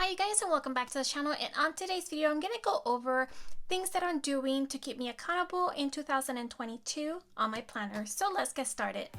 Hi you guys, and welcome back to the channel. And on today's video I'm going to go over things that I'm doing to keep me accountable in 2022 on my planner. So let's get started.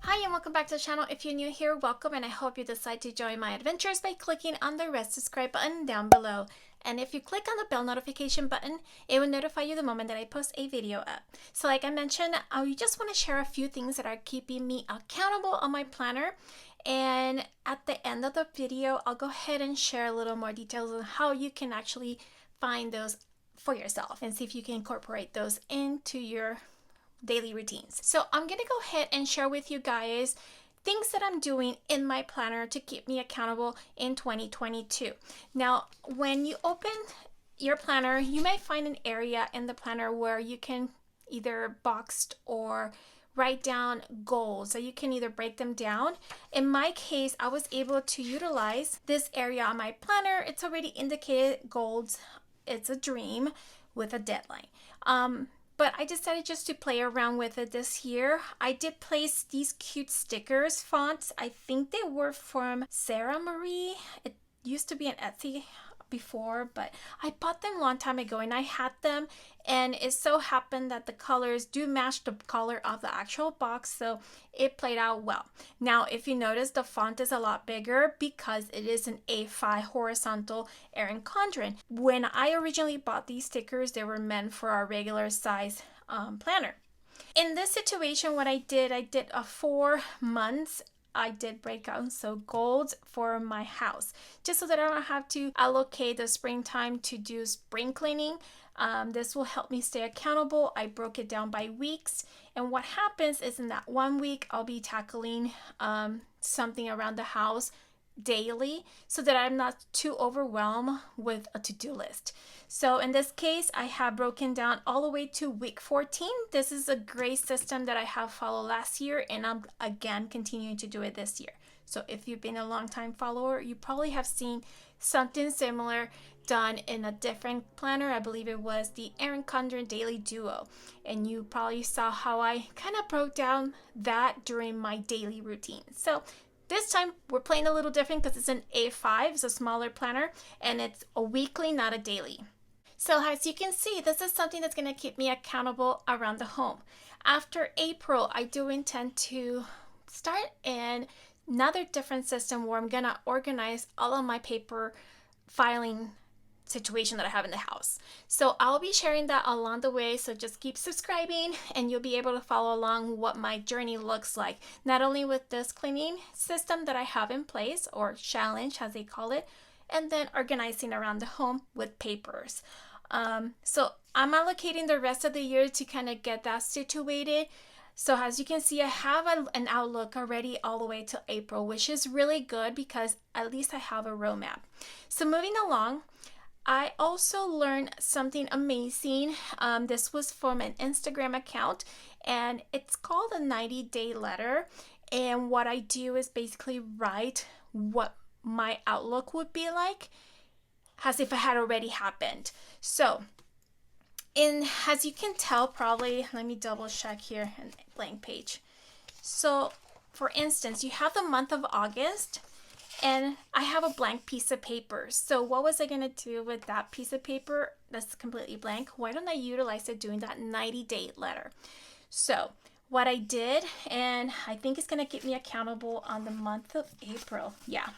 Hi and welcome back to the channel. If you're new here, welcome, and I hope you decide to join my adventures by clicking on the red subscribe button down below. And if you click on the bell notification button, it will notify you the moment that I post a video up. So like I mentioned, I just want to share a few things that are keeping me accountable on my planner. And at the end of the video, I'll go ahead and share a little more details on how you can actually find those for yourself and see if you can incorporate those into your daily routines. So I'm gonna go ahead and share with you guys things that I'm doing in my planner to keep me accountable in 2022. Now, when you open your planner, you may find an area in the planner where you can either box or write down goals, so you can either break them down. In my case, I was able to utilize this area on my planner. It's already indicated goals. It's a dream with a deadline. But I decided just to play around with it this year. I did place these cute stickers fonts. I think they were from Sarah Marie. It used to be an Etsy before, but I bought them a long time ago and I had them, and it so happened that the colors do match the color of the actual box, so it played out well. Now if you notice, the font is a lot bigger because it is an A5 horizontal Erin Condren. When I originally bought these stickers, they were meant for our regular size planner. In this situation, what I did a 4 months. I did break out so goals for my house, just so that I don't have to allocate the springtime to do spring cleaning. This will help me stay accountable. I broke it down by weeks, and what happens is in that 1 week I'll be tackling something around the house daily, so that I'm not too overwhelmed with a to-do list. So in this case, I have broken down all the way to week 14. This is a great system that I have followed last year, and I'm again continuing to do it this year. So if you've been a long time follower, you probably have seen something similar done in a different planner. I believe it was the Erin Condren Daily Duo, and you probably saw how I kind of broke down that during my daily routine. So this time we're playing a little different because it's an A5, it's a smaller planner, and it's a weekly, not a daily. So as you can see, this is something that's going to keep me accountable around the home. After April, I do intend to start another different system where I'm going to organize all of my paper filing situation that I have in the house. So I'll be sharing that along the way, so just keep subscribing and you'll be able to follow along what my journey looks like, not only with this cleaning system that I have in place, or challenge as they call it, and then organizing around the home with papers. So I'm allocating the rest of the year to kind of get that situated. So as you can see, I have an outlook already all the way to April, which is really good because at least I have a roadmap. So moving along, I also learned something amazing. This was from an Instagram account, and it's called a 90-day letter. And what I do is basically write what my outlook would be like as if it had already happened. So as you can tell, probably, let me double check here, a blank page. So for instance, you have the month of August, and I have a blank piece of paper. So what was I going to do with that piece of paper that's completely blank? Why don't I utilize it doing that 90-day letter? So what I did, and I think it's going to keep me accountable on the month of April. Yeah.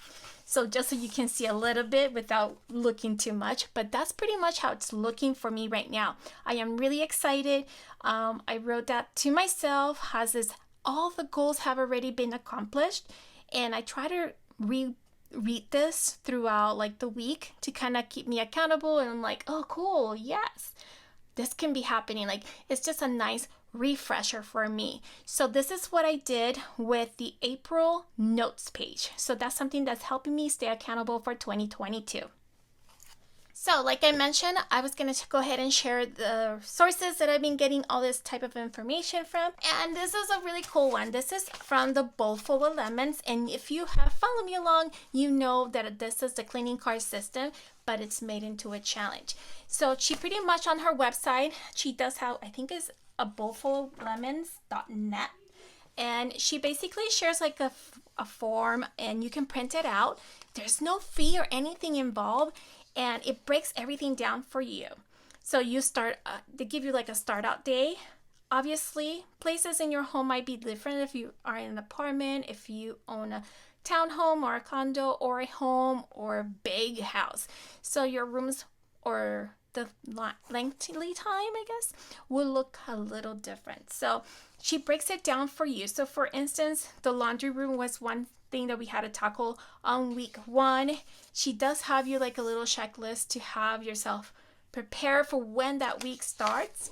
So just so you can see a little bit without looking too much, but that's pretty much how it's looking for me right now. I am really excited. I wrote that to myself as is all the goals have already been accomplished, and I try to read this throughout like the week to kind of keep me accountable, and I'm like, oh cool, yes, this can be happening. Like, it's just a nice refresher for me. So this is what I did with the April notes page. So that's something that's helping me stay accountable for 2022. So like I mentioned, I was going to go ahead and share the sources that I've been getting all this type of information from. And this is a really cool one. This is from the Bowl Full of Lemons. And if you have followed me along, you know that this is the cleaning card system, but it's made into a challenge. So she pretty much on her website, she does have, I think it's a bowlfuloflemons.net. and she basically shares like a form, and you can print it out. There's no fee or anything involved, and it breaks everything down for you. So you start, they give you like a start out day. Obviously, places in your home might be different if you are in an apartment, if you own a townhome or a condo or a home or a big house. So your rooms or the lengthy time, I guess, will look a little different. So she breaks it down for you. So for instance, the laundry room was one thing that we had to tackle on week 1. She does have you like a little checklist to have yourself prepare for when that week starts.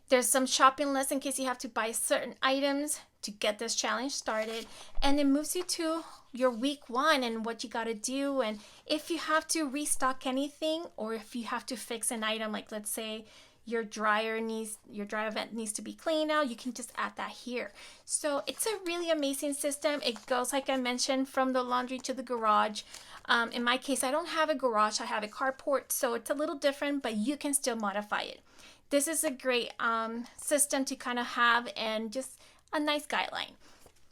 There's some shopping lists in case you have to buy certain items to get this challenge started, and it moves you to your week 1 and what you got to do, and if you have to restock anything, or if you have to fix an item, like let's say your dry vent needs to be cleaned out, you can just add that here. So it's a really amazing system. It goes, like I mentioned, from the laundry to the garage. In my case, I don't have a garage, I have a carport, so it's a little different, but you can still modify it. This is a great system to kind of have, and just a nice guideline.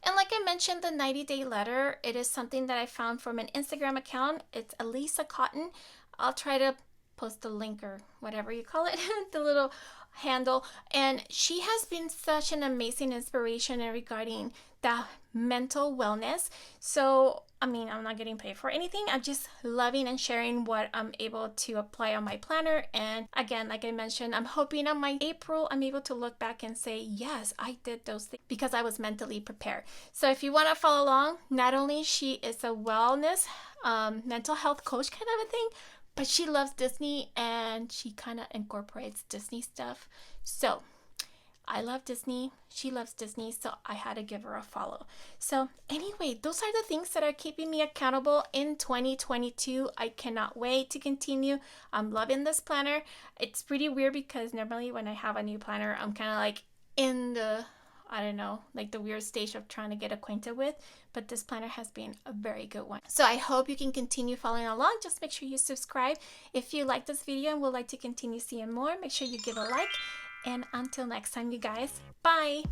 And like I mentioned, the 90-day letter, it is something that I found from an Instagram account. It's Elisa Cotton. I'll try to post the link or whatever you call it, the little handle. And she has been such an amazing inspiration regarding the mental wellness. So, I mean, I'm not getting paid for anything. I'm just loving and sharing what I'm able to apply on my planner. And again, like I mentioned, I'm hoping on my April, I'm able to look back and say, yes, I did those things because I was mentally prepared. So if you want to follow along, not only she is a wellness, mental health coach kind of a thing, but she loves Disney and she kind of incorporates Disney stuff. So I love Disney, she loves Disney, so I had to give her a follow. So anyway, those are the things that are keeping me accountable in 2022. I cannot wait to continue. I'm loving this planner. It's pretty weird because normally when I have a new planner, I'm kind of like in the, I don't know, like the weird stage of trying to get acquainted with, but this planner has been a very good one. So I hope you can continue following along. Just make sure you subscribe. If you like this video and would like to continue seeing more, make sure you give a like. And until next time, you guys, bye!